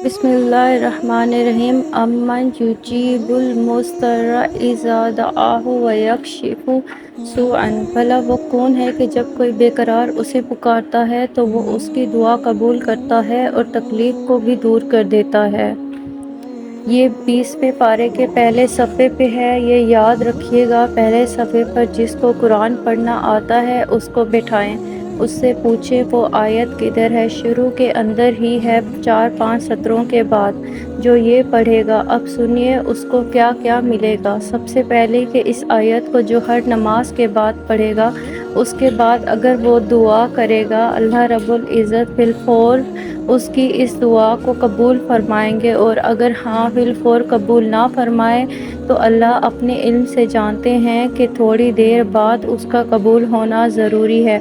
بسم اللہ الرحمن الرحیم امن یجیب المضطر اذا دعاہ ویکشف سوءا، بھلا وہ کون ہے کہ جب کوئی بے قرار اسے پکارتا ہے تو وہ اس کی دعا قبول کرتا ہے اور تکلیف کو بھی دور کر دیتا ہے۔ یہ 20ویں پارے کے پہلے صفحے پہ ہے۔ یہ یاد رکھیے گا، پہلے صفحے پر جس کو قرآن پڑھنا آتا ہے اس کو بٹھائیں، اس سے پوچھیں وہ آیت کدھر ہے۔ شروع کے اندر ہی ہے، 4-5 سطروں کے بعد۔ جو یہ پڑھے گا، اب سنیے اس کو کیا کیا ملے گا۔ سب سے پہلے کہ اس آیت کو جو ہر نماز کے بعد پڑھے گا، اس کے بعد اگر وہ دعا کرے گا، اللہ رب العزت بالفور اس کی اس دعا کو قبول فرمائیں گے، اور اگر ہاں بالفور قبول نہ فرمائے تو اللہ اپنے علم سے جانتے ہیں کہ تھوڑی دیر بعد اس کا قبول ہونا ضروری ہے،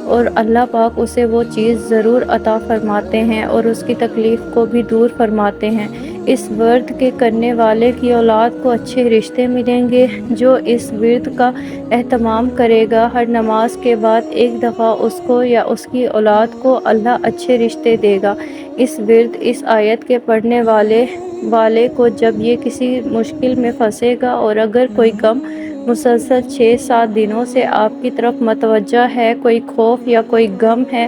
اور اللہ پاک اسے وہ چیز ضرور عطا فرماتے ہیں اور اس کی تکلیف کو بھی دور فرماتے ہیں۔ اس ورد کے کرنے والے کی اولاد کو اچھے رشتے ملیں گے۔ جو اس ورد کا اہتمام کرے گا، ہر نماز کے بعد ایک دفعہ اس کو یا اس کی اولاد کو اللہ اچھے رشتے دے گا۔ اس ورد اس آیت کے پڑھنے والے کو جب یہ کسی مشکل میں پھنسے گا اور اگر کوئی غم مسلسل 6-7 دنوں سے آپ کی طرف متوجہ ہے، کوئی خوف یا کوئی غم ہے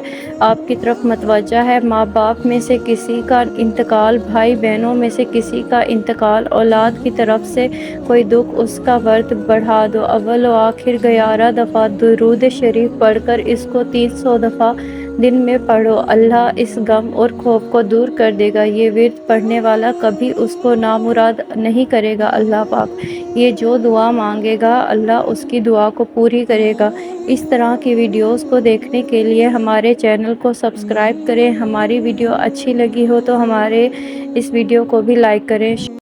آپ کی طرف متوجہ ہے، ماں باپ میں سے کسی کا انتقال، بھائی بہنوں میں سے کسی کا انتقال، اولاد کی طرف سے کوئی دکھ، اس کا ورد بڑھا دو۔ اول و آخر 11 دفعہ درود شریف پڑھ کر اس کو 300 دفعہ دن میں پڑھو، اللہ اس غم اور خوف کو دور کر دے گا۔ یہ ورد پڑھنے والا کبھی اس کو نامراد نہیں کرے گا۔ اللہ پاک یہ جو دعا مانگے گا اللہ اس کی دعا کو پوری کرے گا۔ اس طرح کی ویڈیوز کو دیکھنے کے لیے ہمارے چینل کو سبسکرائب کریں۔ ہماری ویڈیو اچھی لگی ہو تو ہمارے اس ویڈیو کو بھی لائک کریں۔